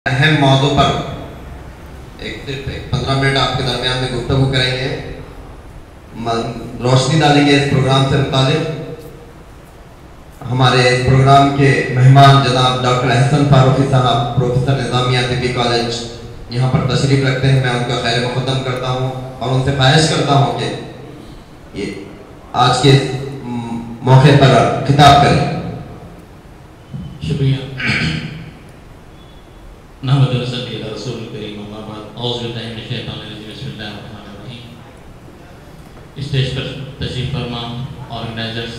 अहम मौजू पर सिर्फ 15 मिनट आपके दरमियान में गुफ्तगू करेंगे, रोशनी डालेंगे इस प्रोग्राम से मुतालिक। हमारे इस प्रोग्राम के मेहमान जनाब डॉक्टर अहसन फारूकी साहब, प्रोफेसर निज़ामिया तिब्बी कॉलेज, यहाँ पर तशरीफ रखते हैं। मैं उनका खैर मुक़द्दम करता हूँ और उनसे ख्वाहिश करता हूँ कि ये आज के मौके पर खिताब करें। शुक्रिया। स्टेज पर तशरीफ फरमा ऑर्गेनाइजर्स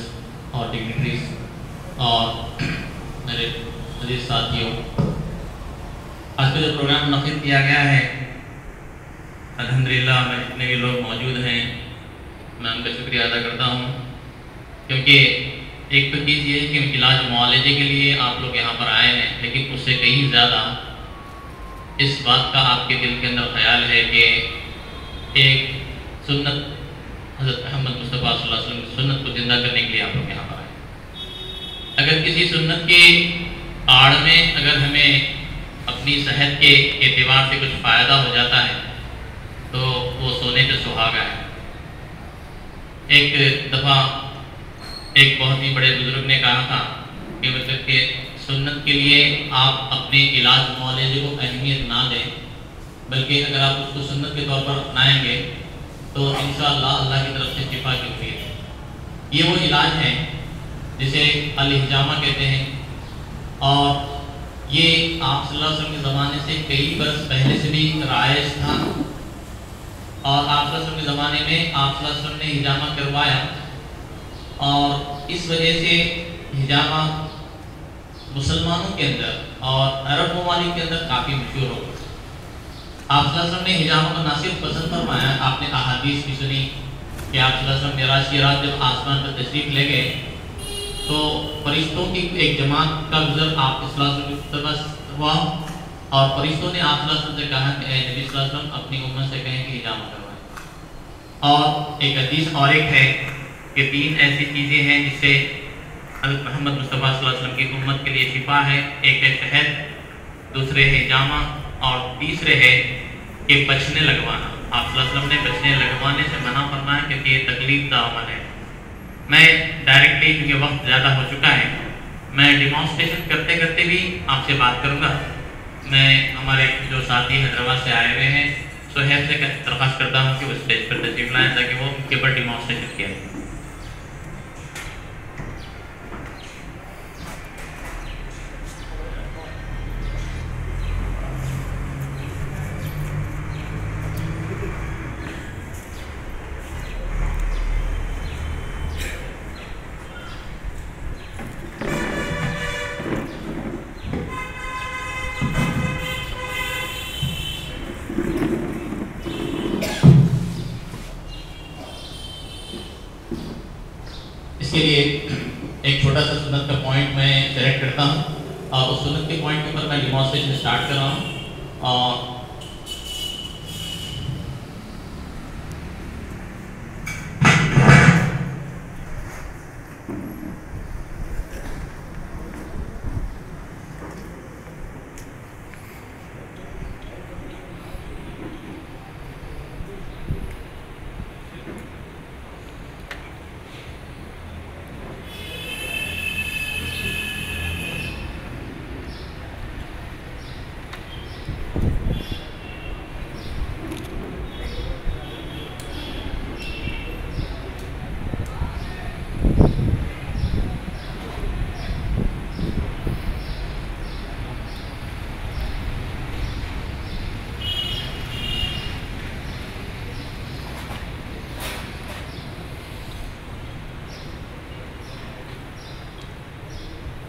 और डिग्निटरीज और मेरे अजीज साथियों, आज का जो प्रोग्राम मुनक़िद किया गया है, अल्हम्दुलिल्लाह में जितने भी लोग मौजूद हैं मैं उनका शुक्रिया अदा करता हूँ, क्योंकि एक तो चीज़ ये है कि इलाज मुआलजे के लिए आप लोग यहाँ पर आए हैं, लेकिन उससे कहीं ज़्यादा इस बात का आपके दिल के अंदर ख्याल है कि एक सुन्नत हज़रत मोहम्मद मुस्तफ़ा सल्लल्लाहु अलैहि वसल्लम की सुन्नत को ज़िंदा करने के लिए आप लोग यहाँ पर आए। अगर किसी सुन्नत के आड़ में अगर हमें अपनी सेहत के एतबार से कुछ फ़ायदा हो जाता है तो वो सोने पे सुहागा है। एक दफ़ा एक बहुत ही बड़े बुजुर्ग ने कहा था कि मतलब कि सुन्नत के लिए आप अपने इलाज मुआलजे को अहमियत ना दें, बल्कि अगर आप उसको सुन्नत के तौर पर अपनाएंगे तो इंशाअल्लाह अल्लाह की तरफ से शिफा की उम्मीद है। ये वो इलाज है जिसे अल-हिजामा कहते हैं, और ये आप सल्लल्लाहु अलैहि वसल्लम के ज़माने से कई बरस पहले से भी राइज था, और आप सल्लल्लाहु अलैहि वसल्लम के ज़माने में आप सल्लल्लाहु अलैहि वसल्लम ने हिजामा करवाया, और इस वजह से हिजामा मुसलमानों के अंदर और अरब ममालिक के अंदर काफ़ी मशहूर हो गया। आप सल्लल्लाहु अलैहि वसल्लम ने हिजामा को ना सिर्फ पसंद फरमाया, आपने अहादीस भी सुनी कि आप सल्लल्लाहु अलैहि वसल्लम मेराज की रात जब आसमान पर तशरीफ़ ले गए तो फरिश्तों की एक जमात का गुजर आप सल्लल्लाहु अलैहि वसल्लम हुआ, और फरिश्तों ने आप सल्लल्लाहु अलैहि वसल्लम से कहा कि नबी सल्लल्लाहु अलैहि वसल्लम अपनी उम्मत से कहें कि हिजामा करवाएं। और एक हदीस और एक है कि 3 ऐसी चीज़ें हैं जिससे हज़रत मोहम्मद मुस्तफ़ा सल्लल्लाहु अलैहि वसल्लम की उम्मत के लिए शिफा है। एक है शहद, दूसरे है हिजामा, और तीसरे है कि बचने लगवाना। आप सल्लल्लाहु अलैहि वसल्लम ने बचने लगवाने से मना फरमाया क्योंकि ये तकलीफ का अमल है। मैं डायरेक्टली, क्योंकि वक्त ज़्यादा हो चुका है, मैं डिमॉन्स्ट्रेशन करते करते भी आपसे बात करूँगा। मैं हमारे जो साथी हैदराबाद से आए हुए हैं सुहेब से दरख्वास्त करता हूँ कि वो स्टेज पर तशरीफ लाएँ ताकि वो उनके ऊपर डिमॉन्स्ट्रेशन किया जाए। इसके लिए एक छोटा सा सुन्नत का पॉइंट मैं सेलेक्ट करता हूँ और उस सुन्नत के पॉइंट के ऊपर मैं डिमॉन्स्ट्रेशन स्टार्ट कर रहा हूँ। और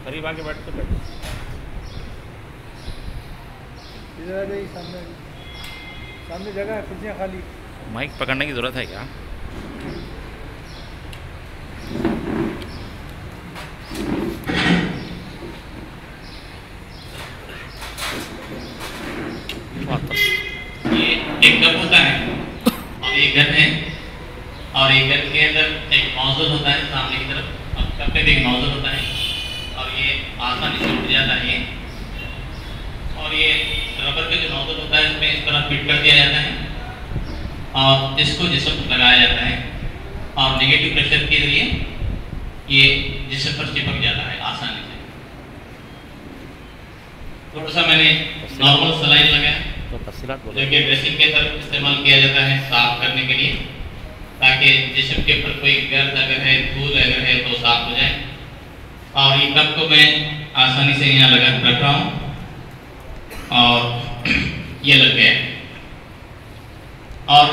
करीब आके बैठ तो बैठ इधर ही सामने सामने जगह है, कुर्सियाँ खाली। माइक पकड़ने की ज़रूरत है क्या? ये एक कप होता है और ये गन है, और ये गन के अंदर एक नोजल होता है सामने की तरफ, अब कप पे भी एक नोजल होता है और ये आसानी से उठ जाता है। और ये रबर का जो नोजल होता है इसमें इस तरह फिट कर दिया जाता है और इसको जिस्म पर लगाया जाता है और नेगेटिव प्रेशर के जरिए ये जिस्म पर चिपक जाता है आसानी से। थोड़ा सा मैंने नॉर्मल सलाइन लगाया जो कि ड्रेसिंग के तरफ इस्तेमाल किया जाता है साफ करने के लिए, ताकि जिस्म के ऊपर कोई गर्द अगर है, धूल अगर है तो साफ हो जाए। और ये कप को मैं आसानी से यहाँ लगा रख रहा हूँ और ये लग गया और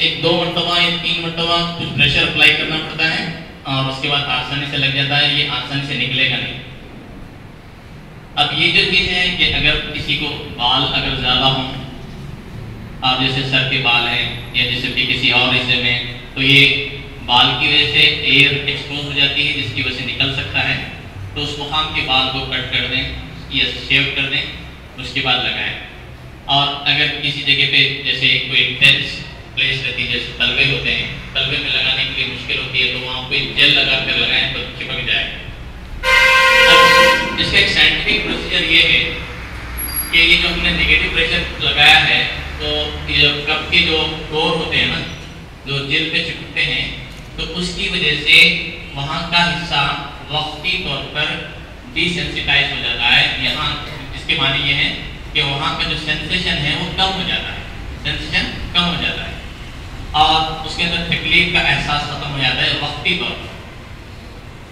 एक 2 मरतबा या 3 मरतबा कुछ प्रेशर अप्लाई करना पड़ता है और उसके बाद आसानी से लग जाता है, ये आसानी से निकलेगा नहीं। अब ये जो चीज़ है कि अगर किसी को बाल अगर ज़्यादा हों, आप जैसे सर के बाल हैं या जैसे भी किसी और हिस्से में, तो ये बाल की वजह से एयर एक्सपोज हो जाती है जिसकी वजह से निकल सकता है, तो उस मुकाम के बाल को कट कर दें या शेव कर दें, उसके बाद लगाएं। और अगर किसी जगह पे जैसे कोई टेंस प्लेस रहती है, जैसे तलवे होते हैं, तलवे में लगाने के लिए मुश्किल होती है, तो वहाँ कोई जेल लगा कर लगाएं तो चिपक जाएगा। इसका एक साइंटिफिक प्रोसीजर ये है कि ये जो हमने नेगेटिव प्रेशर लगाया है, तो ये कप के जो पोर होते हैं ना, जो जेल पे चिपकते हैं, तो उसकी वजह से वहाँ का हिस्सा वक्ती तौर पर डिसेंसिटाइज हो जाता है। यहाँ इसके माने ये है कि वहाँ का जो सेंसेशन है वो कम हो जाता है, सेंसेशन कम हो जाता है और उसके अंदर तकलीफ का एहसास खत्म हो जाता है वक्ती तौर पर।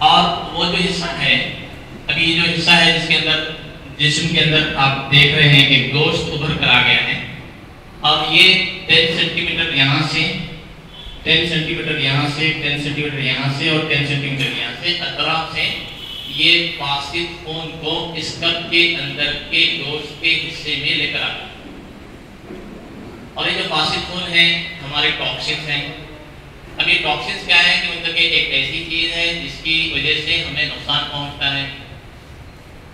और वो जो हिस्सा है, अभी ये जो हिस्सा है जिसके अंदर जिस्म के अंदर आप देख रहे हैं कि गोश्त उभर कर आ गया है और ये 10 सेंटीमीटर यहाँ से, 10 सेंटीमीटर यहाँ से, 10 सेंटीमीटर यहाँ से और 10 सेंटीमीटर यहाँ से अतराफ से ये फासिद खून को इस कप के अंदर के गोश्त के हिस्से में लेकर आता है। और ये जो फासिद खून है हमारे टॉक्सिन्स हैं। अब ये टॉक्सिन्स क्या है कि मतलब कि एक ऐसी चीज है जिसकी वजह से हमें नुकसान पहुंचता है।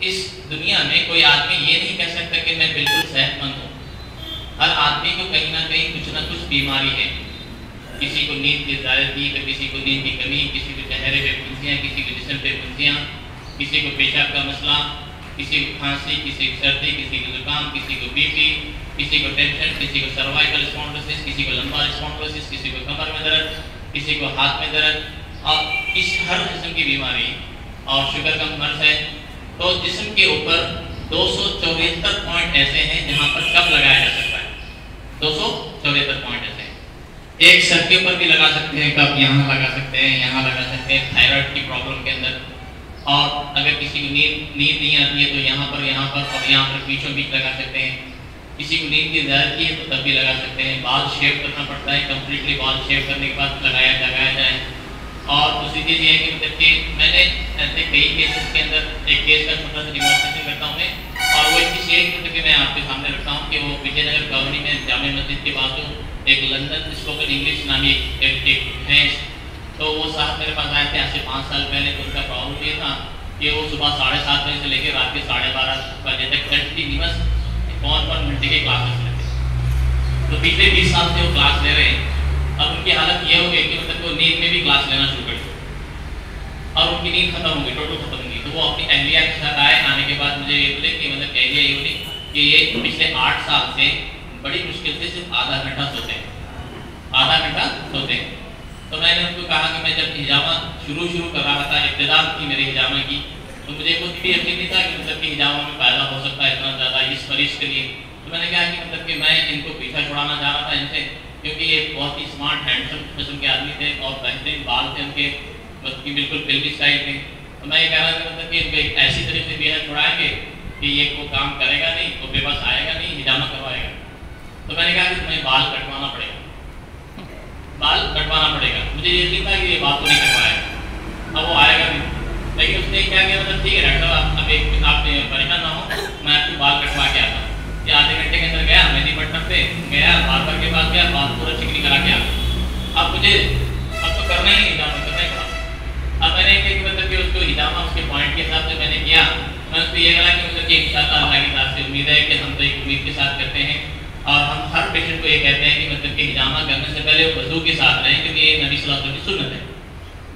इस दुनिया में कोई आदमी ये नहीं कह सकता कि मैं बिल्कुल सेहतमंद हूँ। हर आदमी को कहीं ना कहीं कुछ ना कुछ बीमारी है। किसी को नींद की ज़्यादती, तो किसी को नींद की कमी, किसी को चेहरे पे फुंसियाँ, किसी को जिस्म पे फुंसियाँ, किसी को पेशाब का मसला, किसी को खांसी, किसी को सर्दी, किसी को जुकाम, किसी को बीपी, किसी को टेंशन, किसी को सर्वाइकल स्पॉन्डिलोसिस, किसी को लंबार स्पॉन्डिलोसिस, किसी को कमर में दर्द, किसी को हाथ में दर्द और इस हर किस्म की बीमारी और शुगर का मर्ज है। तो जिस्म के ऊपर 274 पॉइंट ऐसे हैं जहाँ पर कब लगाया जा सकता है। 274 पॉइंट ऐसे हैं। एक सर के ऊपर भी लगा सकते हैं कब, यहाँ लगा सकते हैं, यहाँ लगा सकते हैं थायराइड की प्रॉब्लम के अंदर। और अगर किसी को नींद नहीं आती है तो यहाँ पर और यहाँ पर बीचों बीच लगा सकते हैं। किसी को नींद की ज़्यादती है तो तब भी लगा सकते हैं। बाल शेव करना पड़ता है, कंप्लीटली बाल शेव करने के बाद लगाया जाए। और दूसरी चीज़ ये है कि मतलब कि मैंने ऐसे कई केसेस के अंदर एक केस का छोटा सा डिमॉन्स्ट्रेशन करता हूँ मैं, और वो इस चीज़ मतलब कि मैं आपके सामने रखता हूँ कि वो विजयनगर कॉलोनी में जामे मस्जिद के बाजू एक लंदन स्पोकन इंग्लिश नामी एक है, तो वो साहब मेरे पास आए थे आज से 5 साल पहले। तो उनका प्रॉब्लम ये था कि वो सुबह 7:30 बजे से लेकर रात के 12:30 बजे तक कंटिन्यूअस 1 घंटे के क्लासेस लेते। तो पिछले 20 साल से वो क्लास ले रहे हैं। अब उनकी हालत ये हो गई कि मतलब वो नींद में भी क्लास लेना शुरू कर दिया और उनकी नींद खत्म हो गई, टोटल खत्म हो गई। तो वो अपनी अहलिया के साथ आए। आने के बाद मुझे ये बोले कि मतलब अहलिया ये बोली कि ये पिछले 8 साल से बड़ी मुश्किल से सिर्फ आधा घंटा सोते हैं, आधा घंटा सोते हैं। तो मैंने उनको कहा कि मैं जब हिजामा शुरू कर रहा था, इब्तिदा थी मेरे हिजामा की, तो मुझे कुछ भी यकीन नहीं था कि मतलब कि हिजामा में पैदा हो सकता है इतना ज़्यादा इस मरीज के लिए। तो मैंने कहा कि मतलब कि मैं इनको पीछा छुड़ाना चाह रहा था इनसे, क्योंकि ये बहुत ही स्मार्ट हैंडसम किस्म के आदमी थे और बेहतरीन बाल थे उनके, मतलब कि बिल्कुल फिल्मी स्टाइल थे। तो मैं ये कह रहा था मतलब कि इनको एक ऐसी तरीके से बेहद छुड़ाएंगे कि ये को काम करेगा नहीं, तो बेबस आएगा नहीं, हिजामा करवाएगा। तो मैंने कहा कि तुम्हें बाल कटवाना पड़ेगा, बाल कटवाना पड़ेगा। मुझे ये नहीं था कि ये बाल तो नहीं कटवाएगा, अब वो आएगा नहीं। लेकिन उसने क्या किया, मतलब ठीक है डॉक्टर साहब अब एक आप परेशान ना हो, मैं आपको बाल कटवा के आता हूँ। ये आधे घंटे के अंदर गया, मेहदीपट्टनम पे गया, बार्बर के पास गया, बाल पूरा चिकनी करा के आ। अब मुझे अब तो करना ही हिजामा करना ही पड़ा। अब मैंने कि मतलब कि उसको हिजामा उसके पॉइंट के हिसाब से मैंने किया। मैं उसको ये कहा कि मतलब कि इंशाअल्लाह अल्लाह की तरफ से उम्मीद है कि हम तो एक उम्मीद के साथ करते हैं और हम हर पेशेंट को ये कहते हैं कि मतलब कि हिजामा करने से पहले वजू के साथ रहें, क्योंकि ये नबी सल्लल्लाहु अलैहि वसल्लम की सुन्नत है।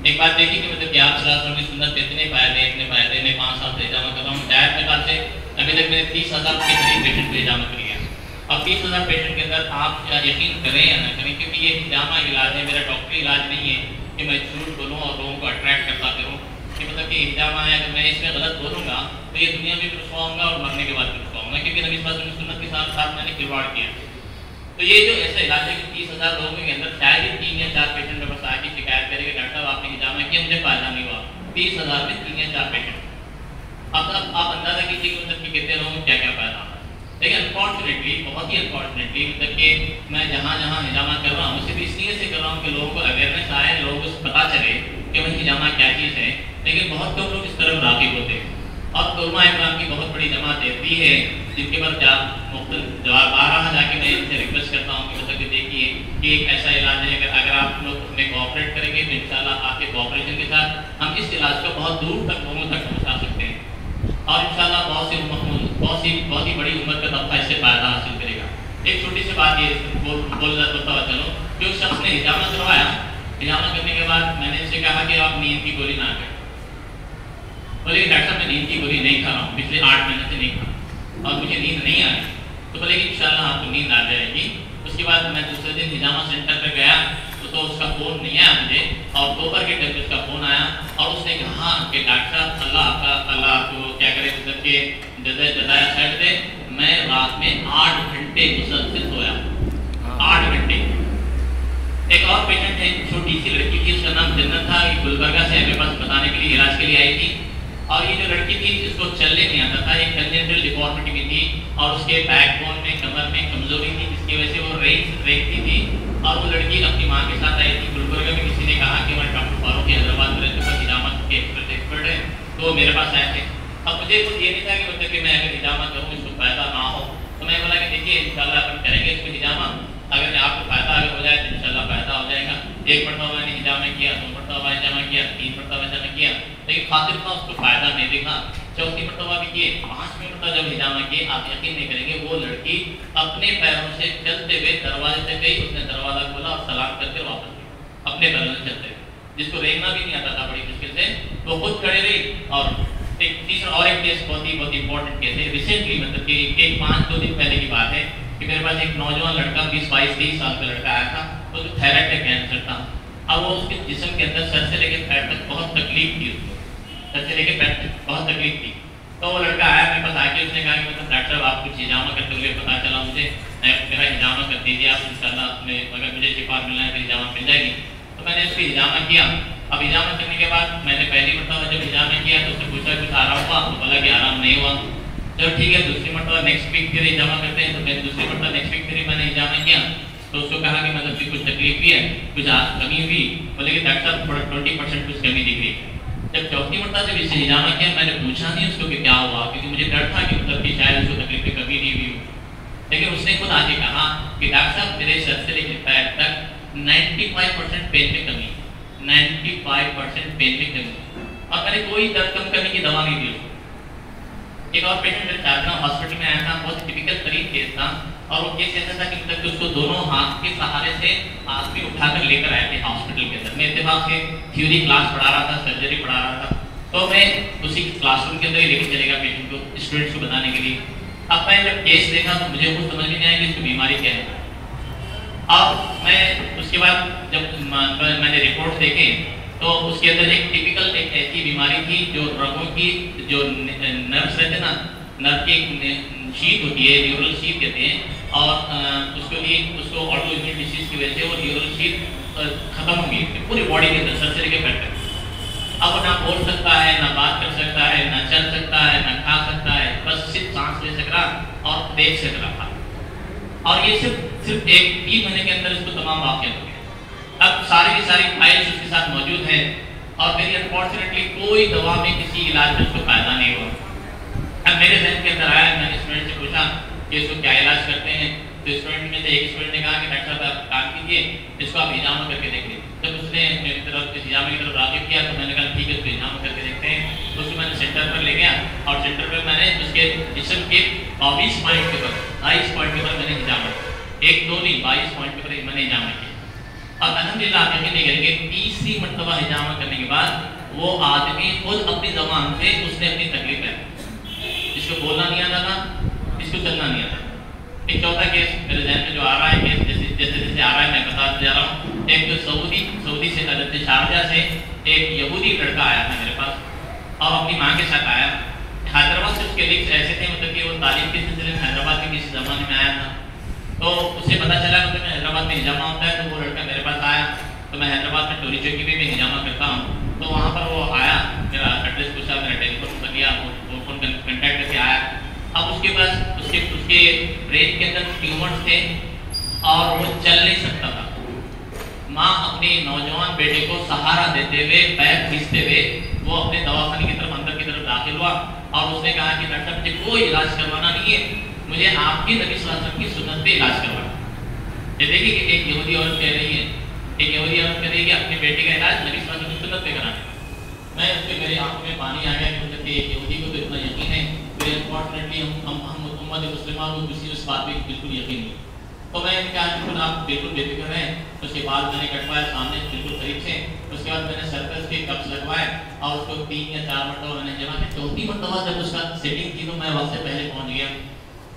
एक बात देखिए कि मतलब कि आप सल्लल्लाहु अलैहि वसल्लम की सुन्नत पे इतने फायदे, मैं 5 साल से हिजामा कर रहा हूँ। शायद मेरे ख्याल से अभी तक मैंने 30,000 के करीब पेशेंट को हिजामा कर लिया। अब 20,000 पेशेंट के अंदर आप यकीन करें या ना करें, क्योंकि ये हिजामा इलाज है, मेरा डॉक्टरी इलाज नहीं है कि मैं झूठ बोलूँ और लोगों को अट्रैक्ट करता करूँ कि मतलब कि हिजामा है, अगर मैं इसमें गलत बोलूँगा तो ये दुनिया में भी रुसवा होगा और मरने के बाद भी रुसवा होगा, क्योंकि नबी सल्लल्लाहु अलैहि वसल्लम की सुन्नत के साथ मैंने खिलवाड़ किया। तो ये जो ऐसा इलाज है कि 30,000 लोगों के अंदर शायद ही 3 या 4 पेशेंट मेरे पास आके शिकायत करेंगे डॉक्टर साहब आपने हिजामा किया मुझे फायदा नहीं हुआ। 30,000 में 3 या 4 पेशेंट। अब आप अंदाजा कीजिए कि मतलब कि कितने लोगों को क्या क्या फायदा होगा। लेकिन अनफॉर्चुनेटली, बहुत ही अनफॉर्चुनेटली, मतलब कि मैं जहाँ जहाँ हिजामा कर रहा हूँ सिर्फ इसलिए से कर रहा हूँ कि लोगों को अवेयरनेस आए, लोगों को पता चले कि भाई हिजामा क्या चीज़ है, लेकिन बहुत कम लोग इस तरफ राग़िब होते हैं। अब उलमा इकराम की बहुत बड़ी जमात ऐसी है जिनके पर जवाब आ रहा जाके मैं इनसे रिक्वेस्ट करता हूँ कि मतलब कि देखिए कि एक ऐसा इलाज है, अगर आप लोग उसमें कोऑपरेट करेंगे तो इंशाल्लाह आपके कोऑपरेशन के साथ हम इस इलाज को बहुत दूर तक लोगों तक पहुँचा सकते हैं और इंशाल्लाह बहुत ही बड़ी उम्र का तबका इससे फायदा हासिल करेगा। एक छोटी सी बात ये बोलता हुआ चलो कि उस शख्स ने हिजामा करवाया, हिजामा करने के बाद मैंने इससे कहा कि आप नींद की गोली ना करें। बोले कि डॉक्टर साहब मैं नींद की गोली नहीं खा रहा हूँ, पिछले 8 महीने से नहीं खा और मुझे नींद नहीं आ रही। तो बोले कि इंशाल्लाह आपको नींद आ जाएगी। उसके बाद मैं दूसरे दिन हिजामा सेंटर पर गया तो उसका फ़ोन नहीं आया मुझे, और अक्टूबर के टाइम उसका फ़ोन आया और उसने कहा कि डॉक्टर साहब अल्लाह आपको क्या करे, मतलब कि जजाया खैर दे, मैं रात में 8 घंटे मुसलसल सोया, 8 घंटे। एक और पेशेंट है, छोटी सी लड़की थी, उसका नाम जन्नत था, गुलबर्गा से मेरे पास बताने के लिए इलाज के लिए आई थी। और ये जो लड़की थी जिसको चलने नहीं आता था, एक कंजेनिटल डिफॉर्मिटी भी थी और उसके बैकबोन में कमर में कमजोरी थी जिसकी वजह से वो रेंगती थी। और वो लड़की अपनी माँ के साथ आई थी। गुलबर्गा में किसी ने कहा कि मैं डॉक्टर फारूक हैदराबाद में हिजामा के एक्सपर्ट है, तो मेरे पास आए थे। अब मुझे कुछ ये नहीं था कि मतलब कि मैं अगर हिजामा करूँ इसको फायदा ना हो, तो मैं बोला कि देखिए इंशाल्लाह अपन करेंगे इसको हिजामा, अगर आपको फायदा अगर हो जाए तो इंशाल्लाह फायदा हो जाएगा। 1 मरतबा मैंने हिजामा किया, 2 मरतबा हिजामा किया, 3 मरतबा हिजामा किया, लेकिन खातिर था उसको फायदा नहीं देखा। 4थी मरतबा भी किए, 5वीं मरतबा जब हिजामा किए, आप यकीन नहीं करेंगे वो लड़की अपने पैरों से चलते हुए दरवाजे तक गई, उसने दरवाजा खोला और सलाम करके वापस गई अपने पैरों से चलते हुए, जिसको रेंगना भी नहीं आता था बड़ी मुश्किल से, वो खुद खड़े रही। और एक तीसरा और एक केस बहुत ही इंपॉर्टेंट केस है, रिसेंटली मतलब कि एक 5-2 दिन पहले की बात है कि मेरे पास एक नौजवान लड़का 20-22-23 साल का लड़का आया था, उसको थायराइड का कैंसर था। अब वो उसके जिस्म के अंदर सर से लेकर पैर तक बहुत तकलीफ थी, उसको सर से लेकर पैर तक बहुत तकलीफ थी। तो वो लड़का आया मेरे पास आके, उसने कहा कि मतलब डॉक्टर साहब आप कुछ हिजामा करते हुए पता चला मुझे, मेरा हिजामा कर दीजिए आप, इंशाल्लाह अगर मुझे शिफा मिलना है तो हिजामा मिल जाएगी। तो मैंने उसको हिजामा किया। अब हिजामा करने के बाद मैंने पहली मरतबा जब हिजामा किया तो उससे पूछा कुछ आराम हुआ, तो बोला कि आराम नहीं हुआ। चलो ठीक है, दूसरी मरतबा नेक्स्ट वीक फिर हिजामा करते हैं। तो मैंने दूसरी मरतबा नेक्स्ट वीक फिर मैंने हिजामा किया तो उसको कहा कि मतलब कि कुछ तकलीफ भी है, कुछ कमी हुई, बोले कि डॉक्टर साहब थोड़ा 20% कुछ कमी दिख रही है। जब 4थी मरतबा जब इसे हिजामा किया मैंने पूछा नहीं उसको कि क्या हुआ, क्योंकि मुझे डर था कि मतलब कि शायद उसको तकलीफ की कमी नहीं हुई हो। लेकिन उसने खुद आके कहा कि डॉक्टर साहब मेरे सर से लेकर पैर तक 95% पेन में कमी, 95% पेन में कमी, और मैंने कोई दर्द कम करने की दवा नहीं दी उसको। एक और पेशेंट मेरे चारना हॉस्पिटल में आया था, बहुत टिपिकल तरीन केस था, और वो केस ऐसा था कि मतलब कि उसको दोनों हाथ के सहारे से आदमी उठाकर लेकर आए थे हॉस्पिटल के अंदर। मैं इत्तेफाक से थ्योरी क्लास पढ़ा रहा था, सर्जरी पढ़ा रहा था, तो मैं उसी क्लासरूम के अंदर ही लेकर चलेगा पेशेंट को, स्टूडेंट्स को बताने के लिए। अब मैं जब केस देखा तो मुझे कुछ समझ में नहीं आया कि इसको बीमारी क्या है। अब मैं उसके बाद जब मैंने रिपोर्ट देखे तो उसके अंदर एक टिपिकल एक ऐसी बीमारी थी जो रगों की जो नर्व्स रहते ना, नर्व की शीट होती है, न्यूरल शीट कहते हैं, और उसको ऑटोइम्यून डिसीज की वजह से वो न्यूरल शीट खत्म हो गई पूरी बॉडी के अंदर, सर से लेकर पैर तक। अब ना बोल सकता है, ना बात कर सकता है, ना चल सकता है, ना खा सकता है, बस सिर्फ सांस ले सक रहा और देख सक रहा था। और ये सिर्फ 3 महीने के अंदर इसको तमाम वाक़यात हो गए। अब सारी की सारी फाइल्स उसके साथ मौजूद है, और मेरी अनफॉर्चुनेटली कोई दवा में किसी इलाज में उसको फायदा नहीं हुआ। अब मेरे जहन के अंदर आया, मैंने स्टूडेंट से पूछा कि इसको क्या इलाज करते हैं, तो स्टूडेंट में से एक स्टूडेंट ने कहा कि डॉक्टर साहब आप काम कीजिए, इसको आप हिजामा करके देखिए। जब उसने मेरी तरफ हिजामा की तरफ राग़िब किया तो मैंने कहा ठीक है इसको हिजामा करके देखते हैं। उसको मैंने सेंटर पर ले गया, और सेंटर पर मैंने उसके जिस्म के 22 पॉइंट के ऊपर 22 पॉइंट के ऊपर मैंने हिजामा, 1-2 नहीं 22 पॉइंट के ऊपर मैंने हिजामा किया। और अल्हम्दुलिल्लाह आप यकीन नहीं करेंगे, 3री मरतबा हिजामा करने के बाद वो आदमी खुद अपनी ज़बान से उसने अपनी तकलीफ है, जिसको बोलना नहीं आता था, इसको चलना नहीं आता, एक चौथा केस मेरे जहन में जो आ रहा है, केस जैसे जैसे जैसे आ रहा है मैं बताते जा रहा हूँ। एक जो सऊदी से हज़रत शारजा से एक यहूदी लड़का आया था मेरे पास और अपनी माँ के साथ आया। हैदराबाद से उसके लिंक्स ऐसे थे, मतलब कि वो तालीम के सिलसिले में हैदराबाद के किसी ज़माने में आया था, तो उसे पता चला मतलब हैदराबाद में हिजामा होता है, तो वो लड़का मेरे पास आया। तो मैं हैदराबाद में टोरी चौकी में भी हिजामा करता हूँ, तो वहाँ पर वो आया, मेरा एड्रेस पूछा, मेरा टेलीफोन नंबर लिया, वो फोन कॉन्टैक्ट करके आया। अब उसके पास उसके ब्रेन के अंदर ट्यूमर्स थे और वो चल नहीं सकता था। माँ अपने नौजवान बेटे को सहारा देते हुए, पैर खींचते हुए वो अपने दवाखाने की तरफ अंदर की तरफ दाखिल हुआ और उसने कहा कि डॉक्टर मुझे कोई इलाज करवाना नहीं है, मुझे आपकी नबी सल्लल्लाहु अलैहि वसल्लम की सुन्नत पे इलाज करवाना। ये देखिए कि एक यहूदी औरत कह रही है, एक यहूदी औरत कह रही है कि अपने बेटे का इलाज नबी सल्लल्लाहु अलैहि वसल्लम की सुन्नत पे कराना। मैं उसके मेरी आंखों में पानी आ गया कि मतलब एक यहूदी को तो इतना यकीन है, फिर अनफॉर्चुनेटली हम उम्मत मुस्लिमा को किसी उस बात पे बिल्कुल यकीन नहीं। तो मैं क्या बिल्कुल आप बिल्कुल बेफिक्र रहें। उसके बाद मैंने कटवाया सामने बिल्कुल करीब से, उसके बाद मैंने सर्कस के कप्स लगवाए और उसको 3 या 4 मरतबा मैंने जमा किया। चौथी मरतबा जब उसका सेटिंग की तो मैं वक्त से पहले पहुंच गया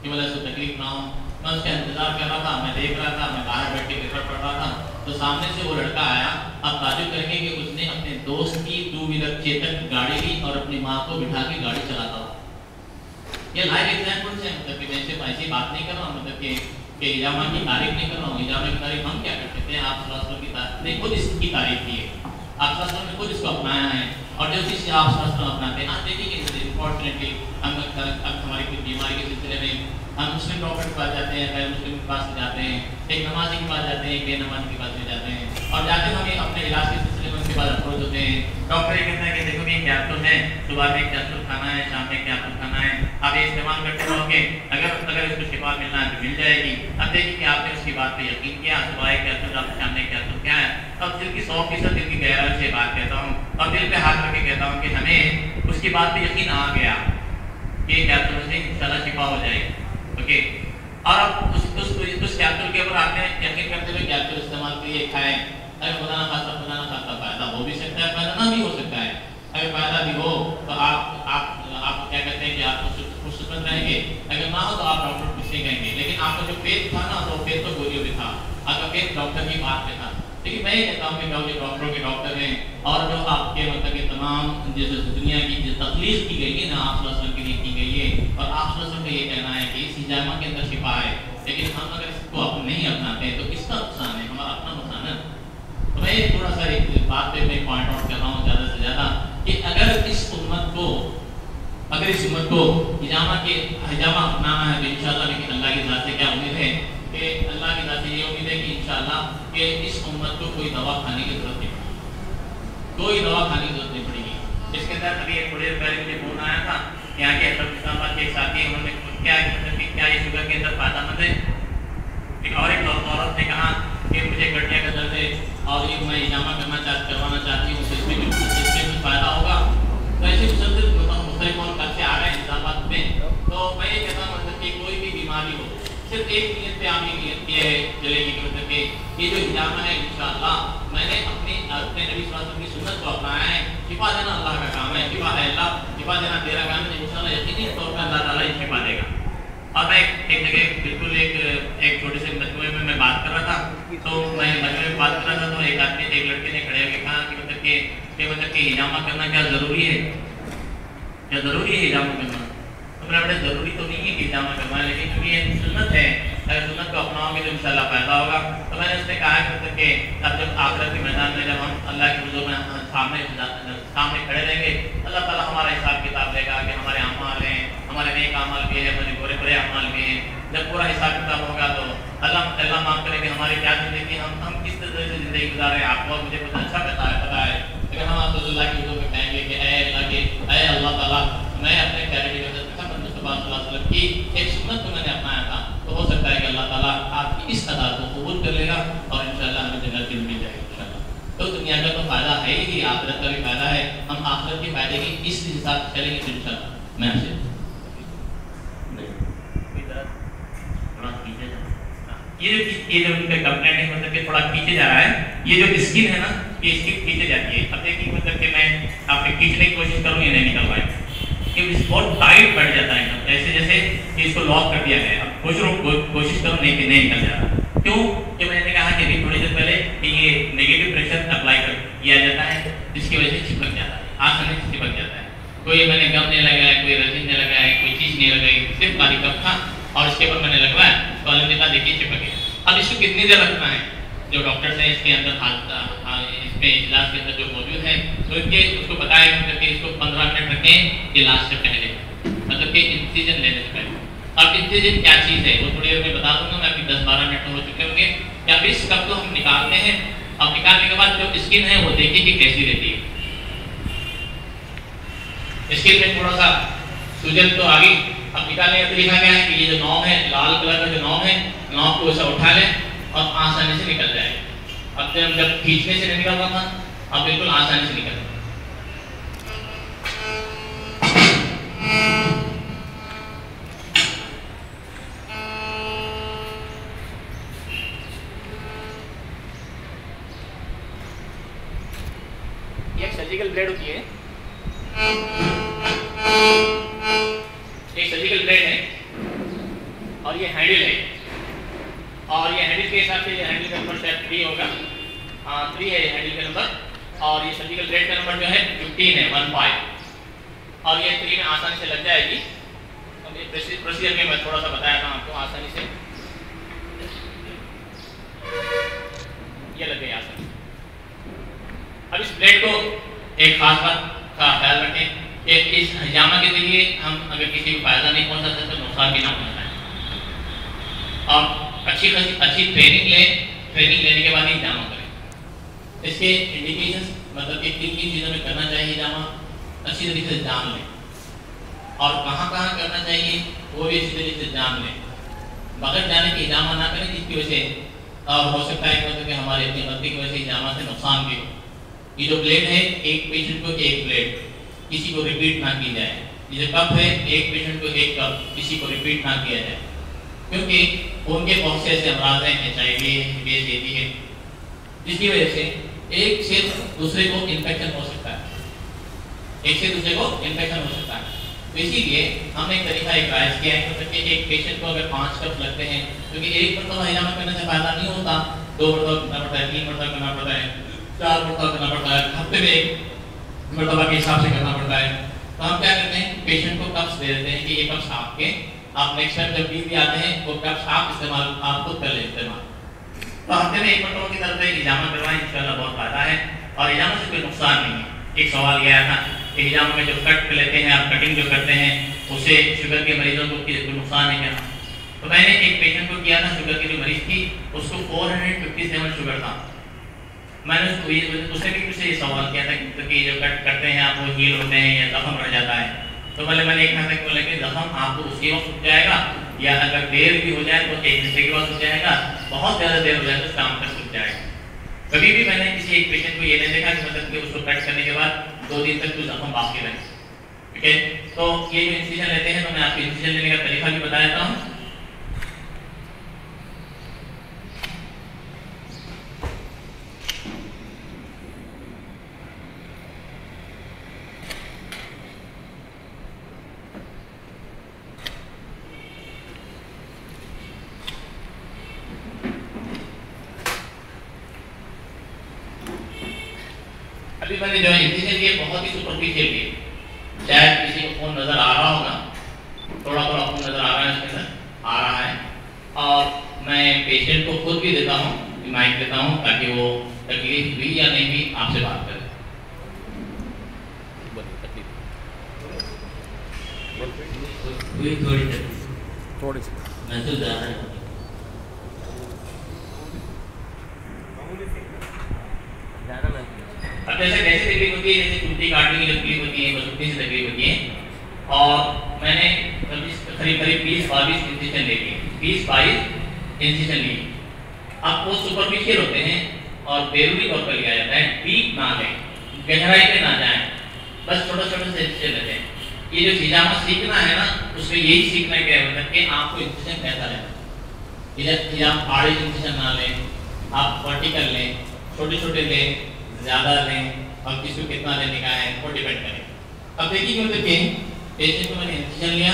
कि मतलब उसको तकलीफ ना हो। मैं उसका इंतजार कर रहा था, मैं देख रहा था, मैं बाहर बैठ के पेपर पढ़ रहा था, तो सामने से वो लड़का आया। अब ताजुब करेंगे कि उसने अपने दोस्त की 2 व्हीलर चेतक गाड़ी ली और अपनी माँ को बिठा के गाड़ी चलाता हुआ। ये लाइव एग्जाम्पल है, मतलब कि मैं सिर्फ ऐसी बात नहीं कर रहा हूँ, मतलब कि हिजामा की तारीफ नहीं कर रहा हूँ। हिजामा की तारीफ हम क्या कर सकते हैं, आप सल्लल्लाहु अलैहि वसल्लम की तारीफ ने खुद इसकी तारीफ की है, आप सल्लल्लाहु अलैहि वसल्लम ने खुद इसको अपनाया है और जो चीज़ आप सल्लल्लाहु अलैहि वसल्लम अपनाते हैं। आप देखिए कि अनफॉर्चुनेटली हम हमारी कुछ बीमारी के सिलसिले में हम मुस्लिम डॉक्टर के पास जाते हैं, गैर मुस्लिम के पास जाते हैं, एक नमाजी के पास जाते हैं, एक बेनमाजी के पास भी जाते हैं और जाते हमें अपने इलाज के सिलसिले में उसके बाद अप्रोच होते हैं। डॉक्टर ये कहता है कि देखो ये कैप्सूल है, सुबह में एक कैप्सूल खाना है, शाम में कैप्सूल खाना है, आप ये इस्तेमाल करते रहोगे, अगर इसको शिफा मिलना है तो मिल जाएगी। अब देखिए कि आपने उसकी बात पे यकीन किया, सुबह एक कैप्सूल, आप शाम में कैप्सूल क्या है। अब दिल की 100% दिल की गहराई से बात कहता हूँ और दिल पे हाथ रख के कहता हूँ कि हमें उसकी बात पे यकीन आ गया कि कैप्सूल से इंशाल्लाह शिफा हो जाएगी। ओके, और अब उस कैप्सूल के ऊपर आपने यकीन करते हुए कैप्सूल इस्तेमाल किए, खाएं, अगर खुदा ना खासा फायदा हो भी सकता है, फायदा ना भी हो सकता है। अगर फायदा भी हो तो आप क्या कहते हैं कि आप खुशकिस्मत रहेंगे, अगर ना हो तो आप डॉक्टर कुछ नहीं कहेंगे। लेकिन आपका जो फेथ था ना, तो फेथ तो गोलियों में था, आपका फेथ डॉक्टर की बात पे था। लेकिन मैं ये कहता हूँ कि जो डॉक्टरों के डॉक्टर हैं और जो आपके मतलब कि तमाम जैसे दुनिया की जो तकलीफ की गई है ना, आप सल्लल्लाहु अलैहि वसल्लम के लिए की गई है और आप सल्लल्लाहु अलैहि वसल्लम का ये कहना है कि इस हिजामा के अंदर शिफा है, लेकिन हम अगर इसको नहीं अपनाते हैं तो किसका नुकसान है, हमारा अपना नुकसान है। तो मैं थोड़ा सा एक बात पे मैं पॉइंट आउट कर रहा हूँ ज़्यादा से ज़्यादा कि अगर इस उम्मत को हिजामा अपनाना है तो इंशाल्लाह, लेकिन अल्लाह की ज़ात से क्या उम्मीद है कि अल्लाह की ज़ात से ये उम्मीद है कि इंशाल्लाह कि इस उम्मत को कोई दवा खाने की जरूरत नहीं पड़ेगी, कोई दवा खाने की जरूरत नहीं पड़ेगी। इसके अंदर अभी एक थोड़ी देर पहले मुझे फोन आया था, यहाँ के इस्लामाबाद के एक साथी, उन्होंने क्या ये शुगर के अंदर फायदामंद है। और एक औरत ने कहा कि मुझे गठिया का दर्द है और ये मैं हिजामा करवाना चाहती हूँ, इसमें कुछ फायदा होगा। तो ऐसे मुसलसल मुख्तलिफ और कल से आ रहे हैं इस्लामाबाद में। तो मैं ये कहता हूँ मतलब कि कोई भी बीमारी हो, सिर्फ एक नियत पे आप ये चलेगी कि मतलब कि ये जो हिजामा है इंशाअल्लाह मैंने अपने नबी सल्लल्लाहु अलैहि वसल्लम की सुन्नत को अपनाया है। शिफा देना अल्लाह का काम है, शिफा है अल्लाह, शिफा देना तेरा काम है, इंशाअल्लाह यकीनी तौर पर अल्लाह ताला शिफा देगा। और मैं एक जगह बिल्कुल एक छोटे से मजमूए में मैं बात कर रहा था, तो मैं मजमूए में बात कर रहा था तो एक लड़के ने खड़े होकर कहा कि मतलब कि हिजामा करना क्या ज़रूरी है, क्या ज़रूरी है हिजामा करना। तो मेरा बड़े ज़रूरी तो नहीं है कि हिजामा करवाएं, लेकिन क्योंकि ये सुन्नत है, अगर सुन्नत को अपनाओगे तो इंशाल्लाह फायदा होगा। तो मैंने उसने कहा कि मतलब कि अब जब आखिरत के मैदान में जब हम अल्लाह के हुजूर में सामने खड़े रहेंगे, अल्लाह ताला हमारा हिसाब किताब लेगा कि हमारे अमाल हैं, हमारे नेक अमाल भी है, हमारे बुरे अमाल भी हैं। जब पूरा हिसाब किताब होगा तो अल्लाह माफ़ करेंगे हमारी क्या ज़िंदगी, हम किस तरह से ज़िंदगी गुजारे, आपको और मुझे कुछ अच्छा पता है। लेकिन हम अल्लाह के हुजूर में कहेंगे कि अल्लाह ताला मैं अपने प्यारे मोहम्मद मुस्तफ़ा सल्लल्लाहु अलैहि वसल्लम की एक सुन्नत को मैंने अपनाया था, तो हो सकता है कि अल्लाह ताला आपकी इस अदा को कबूल कर लेगा और इंशाल्लाह हमें जन्नत मिल जाएगी इंशाल्लाह। तो दुनिया का तो फ़ायदा है ही, आखिरत का भी फ़ायदा है। हम आखिरत के फ़ायदे की इस हिसाब से चलेंगे तो इंशाल्लाह। मैं आपसे ये जो उनका कंप्लेंट है मतलब कि थोड़ा खींचे जा रहा है, ये जो स्किन है ना, ये स्किन खींचे जाती है। अब देखिए मतलब कि मैं आपसे खींचने की कोशिश करूँ ये नहीं निकल पाए, क्योंकि बहुत टाइट बैठ जाता है, ऐसे जैसे इसको लॉक कर दिया गया है। अब कोशिश करो नहीं निकल जाता। क्यों? कि मैंने कहा कि अभी थोड़ी देर पहले कि ये नेगेटिव प्रेशर अप्लाई किया जाता है, जिसकी वजह से चिपक जाता है, आसानी से चिपक जाता है। कोई मैंने गम नहीं लगाया, कोई रेजिन नहीं लगाया, कोई चीज़ नहीं लगाई, सिर्फ खाली कप था और इसके ऊपर मैंने लगवाया तो अलग देखिए चिपक गया। अब इसको कितनी देर रखना है, जो डॉक्टर्स हैं इसके अंदर इसमें इलाज के अंदर जो मौजूद है तो इनके उसको बताया मतलब कि इसको 15 मिनट रखें इलाज से पहले, मतलब कि इंसिजन लेने से पहले। अब इंसिजन क्या चीज़ है वो थोड़ी देर में बता दूंगा मैं, अभी 10-12 मिनट हो चुके होंगे। या इस कप को हम निकालते हैं, अब निकालने के बाद जो स्किन है वो देखिए कि कैसी रहती है। स्किन में थोड़ा सा सूजन तो आ गई। अब निकालने का तरीका क्या है कि ये जो नॉब है, लाल कलर का जो नॉब है, नॉब को ऐसा उठा लें और आसानी से निकल जाएगा। अब जब खींचने से नहीं निकल रहा था, अब बिल्कुल आसानी से निकल रहा है। ये सर्जिकल ब्लेड होती है, एक सर्जिकल ब्लेड है और ये हैंडल है, और ये हैंडल के हिसाब से ये हैंडल का नंबर शायद 3 होगा, 3 है हैंडल का नंबर, और ये सर्जिकल ब्लेड का नंबर जो है 15 है, 15, और ये 3 में आसानी से लग जाएगी। अब ये प्रोसीजर में मैं थोड़ा सा बताया था आपको, आसानी से ये लग गई आसानी। अब इस ब्लेड को एक खास बात का ख्याल रखें कि इस हजामा के जरिए हम अगर किसी को फायदा नहीं पहुंचा सकते तो नुकसान भी ना पहुंचाएं। और अच्छी ट्रेनिंग लेने के बाद ही हजामा करें। इसके इंडिकेशंस मतलब कि किन चीज़ों में करना चाहिए हजामा अच्छी तरीके से जान लें, और कहाँ करना चाहिए वो भी अच्छी तरीके से जान लें। बगैर जाने के हजामा ना करें, जिसकी वजह से और हो सकता है कि हमारे अपनी गलती की वजह से हजामा से नुकसान भी हो। ये जो ब्लेड है, एक पेशेंट को एक ब्लेड, किसी को रिपीट ना की जाए। ये जो कप है, एक पेशेंट को एक कप, किसी को रिपीट ना किया जाए, क्योंकि उनके बहुत से ऐसे अमराज हैं, HIV है, HBV है, जिसकी वजह से एक से दूसरे को इन्फेक्शन हो सकता है, तो इसीलिए हमने एक तरीका एक राइज किया है कि एक पेशेंट को अगर 5 कप लगते हैं, क्योंकि एक मरतबा हजामा करने से फायदा नहीं होता, 2 मरतबा करना पड़ता है, 3 मरतबा करना पड़ता है, 4 मरतबा करना पड़ता है, हफ्ते में 1 मरतबा के हिसाब से करना पड़ता है। तो हम क्या करते हैं, पेशेंट को कप्स दे देते हैं कि ये कप्स आपके, आप नेक्स्ट टाइम जब भी आते हैं वो कप्स आप इस्तेमाल आप खुद कर लें इस्तेमाल। तो हफ्ते में 1 मरतबा की तरफ से हिजामा करवाएं, इंशाल्लाह बहुत फायदा है और हिजामा से कोई नुकसान नहीं है। एक सवाल गया था कि हिजामा में जो कट लेते हैं आप, कटिंग जो करते हैं, उससे शुगर के मरीजों को कोई नुकसान है क्या? तो मैंने एक पेशेंट को किया था, शुगर की जो मरीज थी उसको 457 शुगर था। मैंने उससे भी मुझसे ये सवाल किया था कि जो कट करते हैं आप वो हील होते हैं या जख्म रह जाता है? तो मैंने एक कहा था कि बोले कि जख्म आपको उसी वक्त उठ जाएगा, या अगर देर भी हो जाए तो 1 घंटे के बाद उठ जाएगा, बहुत ज़्यादा देर हो जाए तो शाम तक उठ जाएगा। कभी भी मैंने किसी एक पेशेंट को ये नहीं देखा कि मतलब कि उसको कट करने के बाद 2 दिन तक कुछ जख्म बाकी रहे। ठीक है, तो ये जो इंसिजन लेते हैं तो मैं आपको इंसिजन लेने का तरीका भी बता देता हूँ। अभी मैंने जो इंसिजन लिए बहुत ही सुपरफिशियल लिए, शायद किसी को खून नजर आ रहा होगा, थोड़ा खून नजर आ रहा है, इसके अंदर आ रहा है। और मैं पेशेंट को खुद भी देता हूँ, माइक देता हूँ, ताकि वो तकलीफ हुई या नहीं हुई आपसे बात करें। थोड़ी सी महसूस आ रहा है। अब जैसे तकलीफ होती है, जैसे कुर्ती काटने की तकलीफ होती है, बसुती से तकलीफ होती है, और मैंने करीब 20-22 इंसिजन ले लिए, 20-22 इंसिजन लिए। अब वो सुपरफिशियल होते हैं और बेरूरी तौर पर लिया जाता है, डीप ना लें, गहराई पे ना जाएं, बस छोटे से इंसिजन लेते हैं। ये जो हिजामा सीखना है ना, उसमें यही सीखना है कि आपको इंसिजन कैसा लेना। हिजामा आड़े इंसिजन ना लें, आप वर्टिकल लें, छोटे लें, ज़्यादा लें, और किसी को कितना लेने का है वो डिपेंड करें। अब देखिए मतलब कि पेशेंट को मैंने इंसिजन लिया,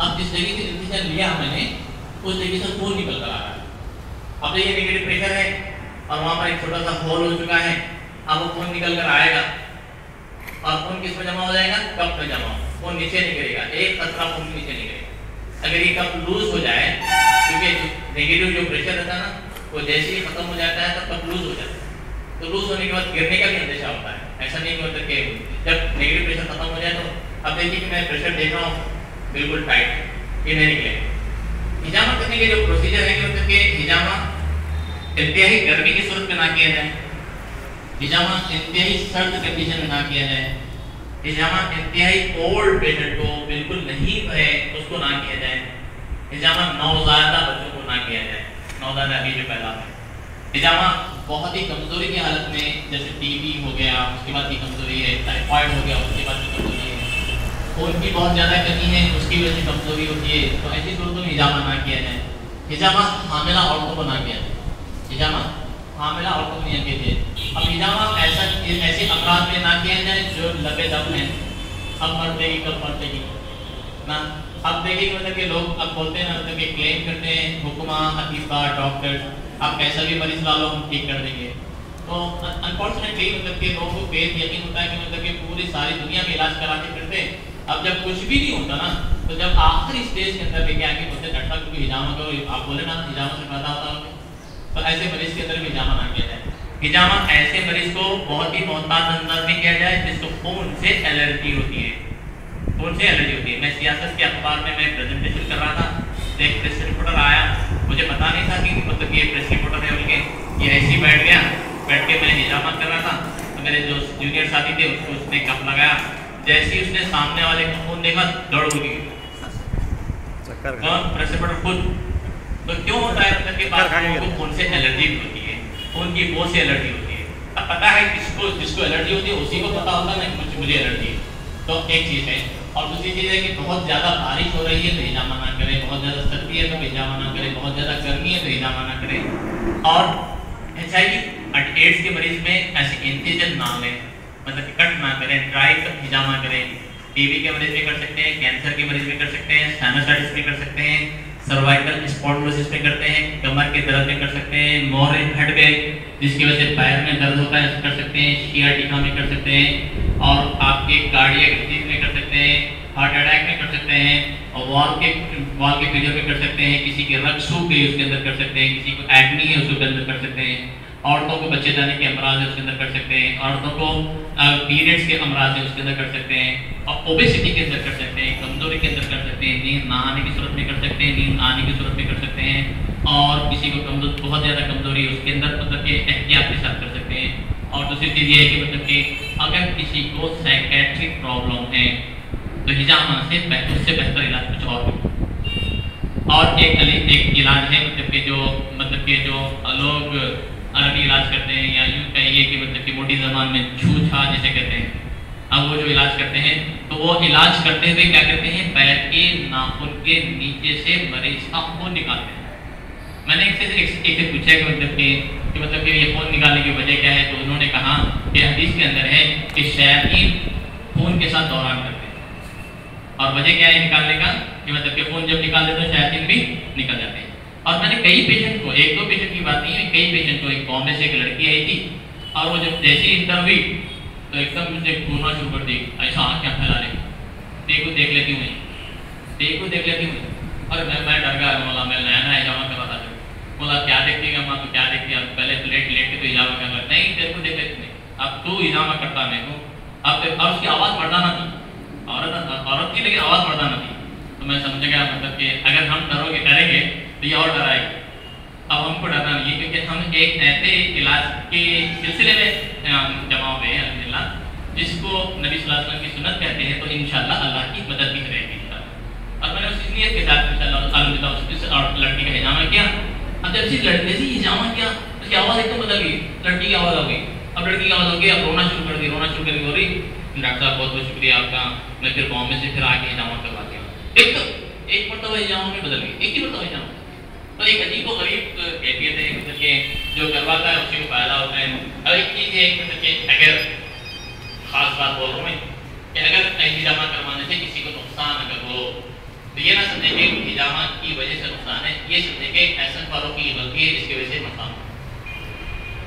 अब जिस जगह से इंसिजन लिया मैंने उस जगह से खून निकल कर आ रहा है। अब देखिए नेगेटिव प्रेशर है और वहाँ पर एक छोटा सा होल हो चुका है, अब वो खून निकल कर आएगा और खून किस में जमा हो जाएगा? कप में जमा हो, खून नीचे नहीं गिरेगा, एक कतरा खून नीचे नहीं गिरेगा। अगर ये कप लूज हो जाए, क्योंकि नेगेटिव जो प्रेशर रहता है ना वो जैसे ही खत्म हो जाता है तब कप लूज हो जाता है, तो लूज होने के बाद गिरने का भी अंदेशा होता है। ऐसा नहीं कि मतलब कि जब नेगेटिव प्रेशर खत्म हो जाए तो अब देखिए कि मैं प्रेशर देख रहा हूँ बिल्कुल टाइट, ये नहीं निकले। हिजामा करने के जो प्रोसीजर है कि मतलब कि हिजामा इंतहाई गर्मी की सूरत में ना किया जाए, हिजामा इंतहाई सर्द कंडीशन में ना किया जाए, हिजामा इंतहाई ओल्ड पेशेंट को बिल्कुल नहीं है उसको ना किया जाए, हिजामा नवजायदा बच्चों को ना किया जाए, नवजायदा अभी जो पैदा है। हिजामा बहुत ही कमजोरी की हालत में, जैसे टीबी हो गया उसके बाद की कमजोरी है, टाइफाइड हो गया उसके बाद की कमजोरी है, खून की बहुत ज़्यादा कमी है उसकी वजह से कमजोरी होती है, तो ऐसी सूरतों में हिजामा ना किया जाए। हिजामा हामिला औरतों को ना किया जाए, हिजामा हामिला औरतों को नहीं किया जाए। अब हिजामा ऐसे अमराज में ना किया जाए जो लबे दम है, अब मर देगी कब मर देगी ना। अब देखिए मतलब कि लोग अब बोलते हैं ना, मतलब कि क्लेम करते हैं हुक्मा हकीका डॉक्टर आप कैसा भी मरीज ला लो हम ठीक कर देंगे। तो अनफॉर्चुनेटली मतलब कि लोगों को बेहद यकीन होता है कि मतलब कि पूरी सारी दुनिया में इलाज कराते फिरते हैं, अब जब कुछ भी नहीं होता ना तो जब आखिरी स्टेज के अंदर लेके आके बोलते डॉक्टर क्योंकि हिजामा करो, आप बोले ना हिजामा से पैदा होता है, तो ऐसे मरीज के अंदर भी हिजामा ना किया जाए। हिजामा ऐसे मरीज को बहुत ही मोहताज अंदाज में किया जाए जिसको खून से एलर्जी होती है, खून से एलर्जी होती है। मैं सियासत के अखबार में मैं प्रेजेंटेशन कर रहा था, एक प्रेस रिपोर्टर आया, मुझे पता नहीं था कि मतलब ये प्रेस रिपोर्टर है उनके, ये ऐसे ही बैठ गया, बैठ के मैंने हिजामा कर रहा था, तो मेरे जो जूनियर साथी थे उसको उसने कप लगाया, जैसे ही उसने सामने वाले का खून देखा दौड़ गई, कौन? प्रेस रिपोर्टर खुद। तो क्यों होता है मतलब कि बात खून से एलर्जी होती है, खून की बो से एलर्जी होती है। अब पता है जिसको एलर्जी होती है उसी को पता होता है ना मुझे एलर्जी है, तो एक चीज़ है। और दूसरी चीज़ है कि बहुत ज़्यादा बारिश हो रही है तो हिजामा ना करें, बहुत ज़्यादा सर्दी है तो हिजामा ना करें, बहुत ज़्यादा गर्मी है तो हिजामा ना करें। और HIV एड्स के मरीज में ऐसे इंसिजन ना लें, मतलब कट ना करें, ड्राई हिजामा करें। टीबी के मरीज भी कर सकते हैं, कैंसर के मरीज भी कर सकते हैं, साइनसाइटिस भी कर सकते हैं, सर्वाइकल स्पॉन्डिलोसिस पे करते हैं, कमर के दर्द में कर सकते हैं, मोहरे हट गए जिसकी वजह से पैर में दर्द होता है कर सकते हैं, सियाटिका में कर सकते हैं, और आपके कार्डियक डिजीज में कर सकते हैं, हार्ट अटैक में कर सकते हैं, और वॉल के फेलियर में कर सकते हैं, किसी के रक्त सूख गई उसके अंदर कर सकते हैं, किसी को एक्नी है उसके अंदर कर सकते हैं, औरतों को बच्चे जाने के अमराज है उसके अंदर कर सकते हैं, औरतों को पीरियड्स के अमराज है उसके अंदर कर सकते हैं, और ओबेसिटी के अंदर कर सकते हैं, कमजोरी के अंदर कर सकते हैं, नींद ना आने की सूरत में कर सकते हैं, नींद आने की सूरत में कर सकते हैं, और किसी को बहुत ज़्यादा कमजोरी है उसके अंदर मतलब कि एहतियात के साथ कर सकते हैं। और दूसरी चीज़ ये है कि मतलब कि अगर किसी को साइकेट्रिक प्रॉब्लम है तो हिजामा से उससे बेहतर इलाज कुछ और नहीं। और एक इलाज है मतलब कि जो लोग अरबी इलाज करते हैं, या यूँ कहिए कि मतलब कि मोटी ज़बान में छूछा जिसे कहते हैं, अब वो जो इलाज करते हैं तो वो इलाज करते हुए क्या करते हैं, पैर के नाखून के नीचे से मरीज का खून निकालते हैं। मैंने एक से पूछा कि मतलब कि ये खून निकालने की वजह क्या है, तो उन्होंने कहा कि हदीस के अंदर है कि शैतान खून के साथ दौरान करते हैं, और वजह क्या है निकालने का कि मतलब कि खून जब निकाल देते हैं शैतान भी निकल जाते हैं। और मैंने कई पेशेंट को, एक दो पेशेंट की बात नहीं है, कई पेशेंट को, एक गाँव में से एक लड़की आई थी और वो जब जैसी इंटर हुई तो एकदम मुझे घूरना शुरू कर दी, ऐसा क्या फैला रही, देखो देख लेती हूँ, देखो देख लेती हूँ। और मैं डर गया, बोला मैं नया नया हिजामा कर रहा था, बोला क्या देखती है अम्मा, तो क्या देखती है, अब पहले तो लेट के तो हिजामा कर रहा, नहीं तेरे को देख लेती नहीं, अब तू हिजामा करता मेरे को, अब उसकी आवाज़ मर्दाना थी, औरत थी लेकिन आवाज़ मर्दाना थी। तो मैं समझ गया मतलब कि अगर हम डरेंगे तो ये और डराएगी। अब हमको डरना नहीं है क्योंकि हम एक ऐसे इलाज के सिलसिले में जमा हुए हैं अल्हम्दुलिल्लाह, जिसको नबी सल्लल्लाहु अलैहि वसल्लम की सुन्नत कहते हैं, तो इंशाअल्लाह अल्लाह की मदद भी करेगी इंशाअल्लाह। और मैंने उस नीयत के साथ इंशाअल्लाह और लड़की का हिजामा किया। अब जब जैसे हिजामा किया उसकी आवाज़ एकदम बदल गई, लड़की की आवाज़ हो गई। अब लड़की की आवाज़ हो गई, अब रोना शुरू कर दी, हो रही, डॉक्टर साहब बहुत बहुत शुक्रिया आपका, मैं फिर गाँव में से फिर आके हिजामा करवा दिया। एकदम एक मरतबा हिजामा में बदल गई, एक ही मरतबा हिजामा। तो एक अजीब व गरीब कैफियत है, मतलब कि जो करवाता है उसी को फायदा होता है। और एक चीज़ है मतलब कि अगर खास बात बोल रहा हूँ मैं कि अगर हिजामा करवाने से किसी को नुकसान अगर हो तो ये ना समझें कि हिजामा की वजह से नुकसान है, ये समझें कि एहसन फारूक की गलती है, इसकी वजह से नुकसान।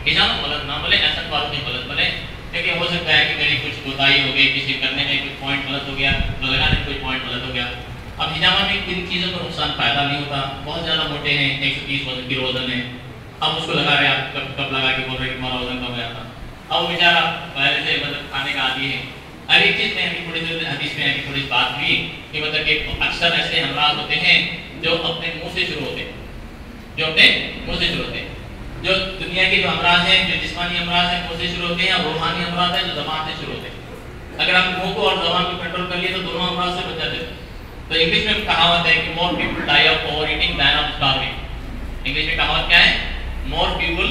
हिजामा गलत ना बोले, एहसन फारूक की गलत बोले, क्योंकि हो सकता है कि मेरी कुछ कोताही हो गई, किसी करने में कुछ पॉइंट गलत हो गया, लगाने में कुछ पॉइंट गलत हो गया। अब हिजामा में किन चीज़ों का नुकसान फायदा नहीं होता, बहुत ज़्यादा मोटे हैं, 130 वजन की वजन है, अब उसको लगा रहे आप कब लगा के बोल रहे कि हमारा वजन कम हो जाता, अब वो बेचारा पहले से मतलब खाने का आदी है। अब एक चीज़ में थोड़ी देर हदीस में थोड़ी बात हुई कि मतलब कि अक्सर ऐसे अमराज होते हैं जो अपने मुंह से शुरू होते हैं, जो अपने मुंह से शुरू होते हैं। जो दुनिया के जो अमराज हैं, जो जिस्मानी अमराज हैं मुंह से शुरू होते हैं, और रूहानी अमराज हैं जो ज़बान से शुरू होते हैं। अगर आप मुंह को और ज़बान को कंट्रोल कर लिए तो दोनों अमराज से बच जाते हैं। तो इंग्लिश में कहावत है कि more people die of over eating than of starving. English में कहावत क्या है? More people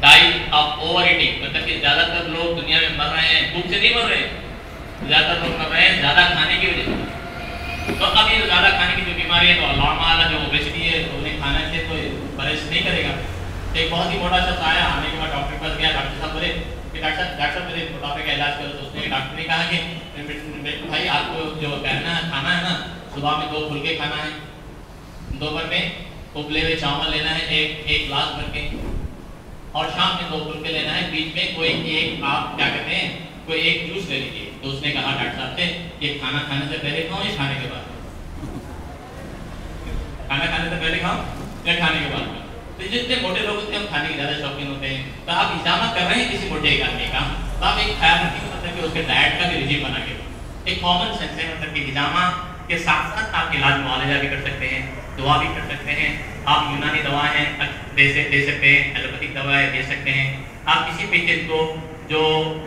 die of over eating, मतलब कि ज़्यादातर लोग दुनिया में मर रहे हैं, भूख से नहीं मर रहे, ज़्यादातर लोग मर रहे हैं ज़्यादा खाने की वजह से। तो अब ये ज़्यादा खाने की जो बीमारी है, तो अलार्म वाला जो ओबेसिटी है, तो उन्हें खाने से तो परहेज नहीं करेगा। एक बहुत ही मोटा शख्स आया, आने के बाद डॉक्टर के पास गया, डॉक्टर साहब बोले कि डॉक्टर साहब मेरे मोटापे का इलाज करो। तो उसने डॉक्टर ने कहा कि भाई आपको जो कहना है खाना है ना, सुबह में 2 फुलके खाना है, दोपहर में उबले हुए चावल लेना है एक गिलास भर के, और शाम में 2 फुलके लेना है, बीच में कोई एक आप क्या कहते हैं कोई एक जूस ले लीजिए। तो उसने कहा डॉक्टर साहब से ये खाना खाने से पहले खाओ या खाने के बाद? खाना खाने से पहले खाओ या खाने के बाद? तो जितने मोटे लोग होते हैं हम खाने के ज़्यादा शौकीन होते हैं। तो आप हिजामा कर रहे हैं किसी मोटे आदमी का, तो आप एक ख्याल रखिए मतलब कि उसके डाइट का भी रिजीम बना के एक कॉमन सेंस है, मतलब कि हिजामा के साथ साथ आप इलाज मुआवजा भी कर सकते हैं, दुआ भी कर सकते हैं। आप यूनानी दवाएं दे सकते हैं, एलोपैथिक दवाएं दे सकते हैं। आप किसी पेशेंट को जो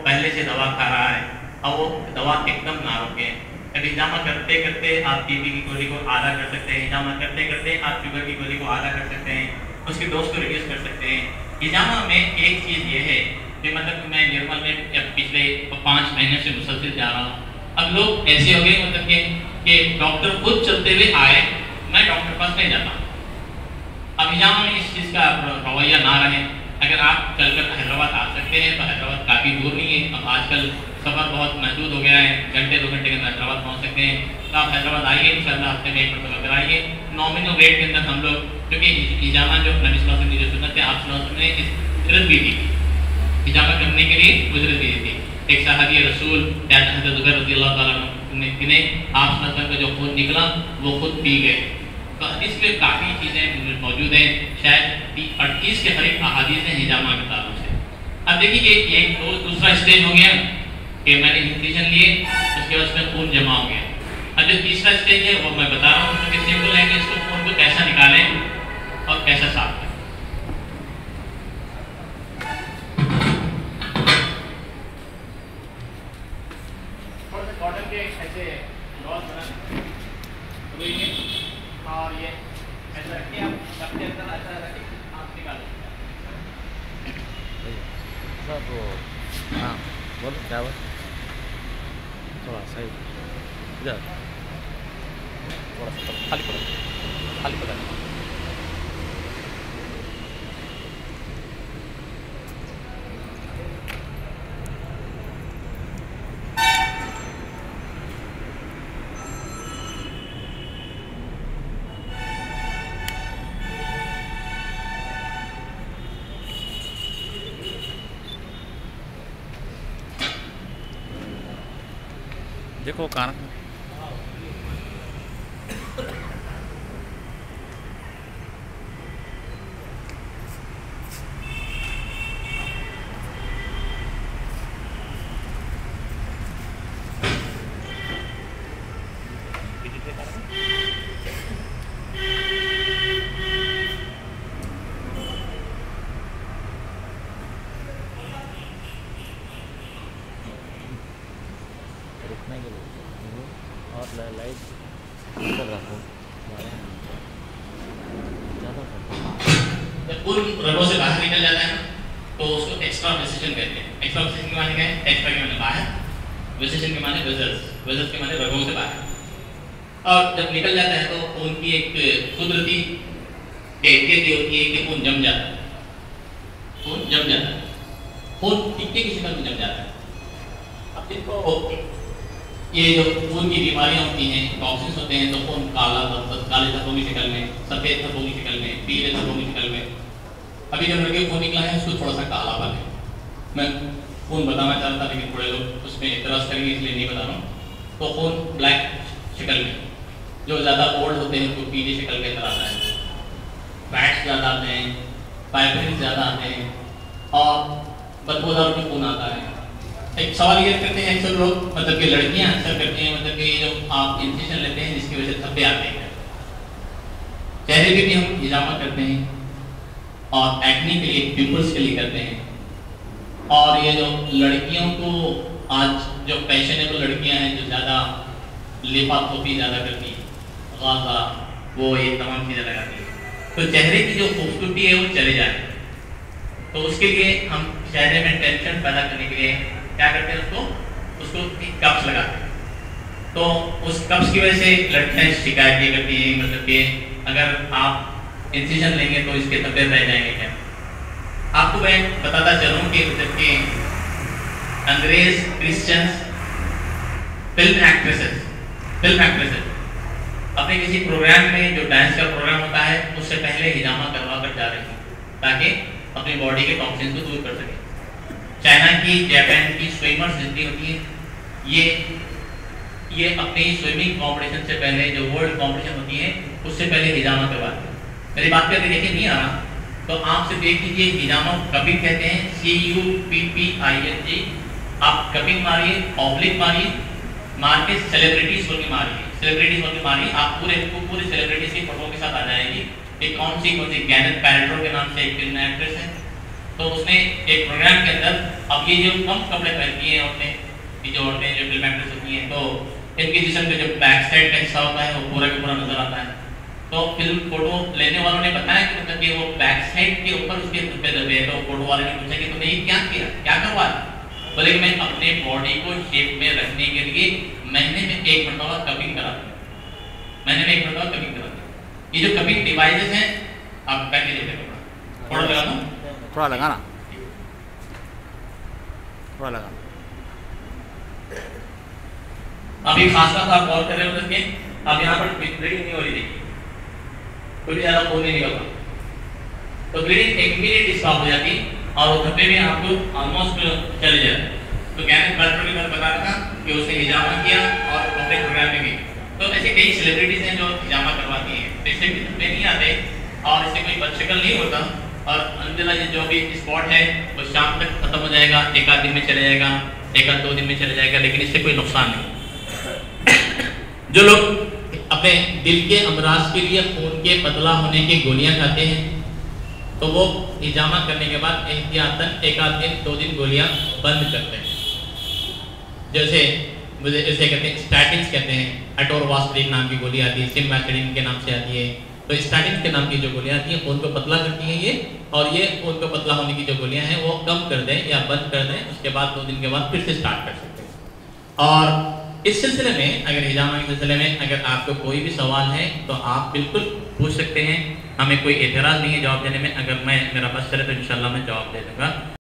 पहले से दवा खा रहा है और वो दवा एकदम ना रोके, अब हिजामा करते करते आप टीबी की गोली को आधा कर सकते हैं, हिजामा करते करते आप शुगर की गोली को आधा कर सकते हैं, उसकी डोज को रिड्यूस कर सकते हैं। हिजामा में एक चीज़ ये है कि मतलब मैं निर्मल में पिछले 5 महीने से मुसलसिल जा रहा हूँ। अब लोग ऐसे हो गए मतलब कि डॉक्टर खुद चलते हुए आए, मैं डॉक्टर पास नहीं जाता। अब हिजामा में इस चीज़ का रवैया ना रहे। अगर आप चलकर हैदराबाद आ सकते हैं तो हैदराबाद काफ़ी दूर नहीं है, अब आजकल सफ़र बहुत महदूद हो गया है, घंटे 2 घंटे के अंदर हैदराबाद पहुँच सकते हैं। तो आप हैदराबाद आइए, इंशाअल्लाह हफ्ते में 1 मरतबा कराइए। नॉमिनल रेट के अंदर हम लोग, क्योंकि हिजामा जो नबी सल्लल्लाहु अलैहि वसल्लम की जो सुन्नत है, आप सल्लल्लाहु अलैहि वसल्लम ने इजरत भी दी, हिजामा करने के लिए उजरत भी दी थी। एक सहाबी रसूल हज़रत ज़ुबैर रज़ियल्लाहु ताला अन्हु ने आप सल्लल्लाहु अलैहि वसल्लम का जो खून निकला वो खुद पी गए। तो हदीस में काफ़ी चीज़ें मौजूद हैं, शायद 38 के करीब अहादीस हैं हिजामा के ताल्लुक से। अब देखिए कि एक दूसरा स्टेज हो गया कि मैंने इंजेक्शन लिए, उसके बाद उसमें खून जमा हो गया। अब जो तीसरा स्टेज है वो मैं बता रहा हूँ कि सिंपल है कि इसको खून को कैसा निकालें और कैसा साफ करें। थोड़ा सा कॉटन के ऐसे लॉस बना और ये ऐसा रखिए, आप सबके अंदर ऐसा रखिए, आप निकाल सब हाँ बोलो क्या हुआ? थोड़ा सही इधर थोड़ा सा खाली पड़ा देखो कान रुकने के लिए और लाइट कर रखो ज़्यादा जब खून रगों से बाहर निकल जाता है ना तो उसको एक्स्ट्रा वेसिशन कहते हैं। एक्स्ट्रा वेसिशन के माने क्या है? एक्स्ट्रा के माने बाहर, वेसिशन के माने वेसल्स, वेसल्स के माने रगों से बाहर। और जब निकल जाता है तो खून की एक कुदरती कैफियत होती है कि खून जम जाता है, खून जम जाता है, खून टिक्के की शक्ल में जम जाता है। अब जिनको ये जो खून की बीमारियां होती हैं, टॉक्सिन्स होते हैं, तो खून काला काले धब्बों की शक्ल में, सफ़ेद धब्बों की शक्ल में, पीले धब्बों की शक्ल में। अभी जो लड़के खून निकला है उसको थोड़ा सा कालापन है। मैं खून बताना चाहता लेकिन थोड़े लोग उसमें इतराज़ करेंगे इसलिए नहीं बता रहा हूँ। तो खून ब्लैक शक्ल में, जो ज़्यादा ओल्ड होते हैं उनको पीली शक्ल के अंदर आता है, फैट्स ज़्यादा आते हैं, फाइब्रिन ज़्यादा आते हैं और बदबूदार भी खून आता है। एक सवाल ये करते हैं अक्सर लोग, मतलब कि लड़कियां अक्सर करती हैं, मतलब कि जो आप इंजेक्शन लेते हैं जिसकी वजह से धब्बे आते हैं, चेहरे पे भी हम हिजामा करते हैं और एक्ने के लिए, पिंपल्स के लिए करते हैं। और ये जो लड़कियों को आज जो फैशनेबल लड़कियां हैं जो ज़्यादा लिपाथोपी ज़्यादा करती हैं, गाज़ा, वो ये तमाम चीज़ें लगाती हैं, तो चेहरे की जो खूबसूरती है वो चले जाए, तो उसके लिए हम चेहरे में टेंशन पैदा करने के लिए क्या करते हैं, उसको एक कप्स लगाते हैं। तो उस कप्स की वजह से लड़कियां शिकायत ये करती हैं, मतलब कि अगर आप इंसिजन लेंगे तो इसके धब्बे रह जाएंगे क्या। आपको मैं बताता चलूँ कि मतलब कि अंग्रेज क्रिश्चियंस फिल्म एक्ट्रेसेस अपने किसी प्रोग्राम में, जो डांस का प्रोग्राम होता है, उससे पहले हिजामा करवा कर जा रही थी ताकि अपनी बॉडी के टॉक्सिन्स को दूर कर सके। चाइना की, जापान की स्विमर्स जितनी होती हैं, ये अपनी स्विमिंग कंपटीशन से पहले, जो वर्ल्ड कंपटीशन होती है उससे पहले हिजामा करवाते हैं। मेरी बात करके देखिए नहीं आ रहा तो आप से देख लीजिए, हिजामा कपिंग कहते हैं, CUPPING। आप कपिंग मारिए, ऑब्लिक मारिए, मार के सेलिब्रिटीज होकर मारिए, आप पूरे सेलिब्रिटीज की फोटो के साथ आ जाएगी। एक कौन सी गैनेथ पैलेट्रो के नाम से एक फिल्म एक्ट्रेस है, तो उसने एक प्रोग्राम के अंदर, अब ये जो कम कपड़े पहनती हैं औरतें, ये जो औरतें जो फिल्म एक्ट्रेस होती हैं, तो इनके जिस्म का जो बैक साइड का हिस्सा होता है वो पूरा का पूरा नजर आता है। तो फिल्म फोटो लेने वालों ने बताया कि मतलब कि वो बैक साइड के ऊपर उसके धब्बे है। तो फोटो वाले ने पूछा कि तुमने ये क्या किया, क्या करवा? बोले मैं अपने बॉडी को शेप में रखने के लिए महीने में 1 मरतबा कपिंग कराती हूँ। ये जो कपिंग डिवाइसेस हैं, आप पहन के देखिए, थोड़ा लगा दो, थोड़ा लगाना, थोड़ा लगा। अभी खास बात आप गौर कर रहे हो करके, अब यहाँ पर ब्लीडिंग नहीं हो रही, देखिए कोई भी ज़्यादा खून नहीं निकल रहा, तो ब्लीडिंग इमीडिएट स्टॉप हो जाती और धब्बे भी आपको ऑलमोस्ट चले जाते। तो गैनेथ पैलेट्रो ने बता रहा कि उसने हिजामा किया और अपने प्रोग्राम में भी। तो ऐसे कई सेलिब्रिटीज हैं जो हिजामा करवाती हैं, तो इससे भी धब्बे नहीं आते और इससे कोई बदशक्ल नहीं होता। और अल्हम्दुलिल्लाह ये जो भी स्पॉट है वो शाम तक खत्म हो जाएगा, 1 आध दिन में चले जाएगा, 1 आध 2 दिन में चले जाएगा, लेकिन इससे कोई नुकसान नहीं। जो लोग अपने दिल के अमराज के लिए खून के पतला होने की गोलियां खाते हैं, तो वो हिजामा करने के बाद एहतियातन 1 आध दिन 2 दिन गोलियां बंद करते हैं। जैसे कहते हैं स्टैटिन्स कहते हैं, एटोरवास्प्रिन नाम की गोली आती है, सिमवैक्सीन के नाम से आती है। तो स्टैटिन के नाम की जो गोलियां आती हैं खून को पतला करती हैं ये, और ये खून को पतला होने की जो गोलियां हैं वो कम कर दें या बंद कर दें, उसके बाद 2 दिन के बाद फिर से स्टार्ट कर सकते हैं। और इस सिलसिले में, अगर हिजामा के सिलसिले में अगर आपको कोई भी सवाल है तो आप बिल्कुल पूछ सकते हैं, हमें कोई एतराज़ नहीं है जवाब देने में। अगर मेरा बस चले तो इंशाल्लाह मैं जवाब दे दूँगा।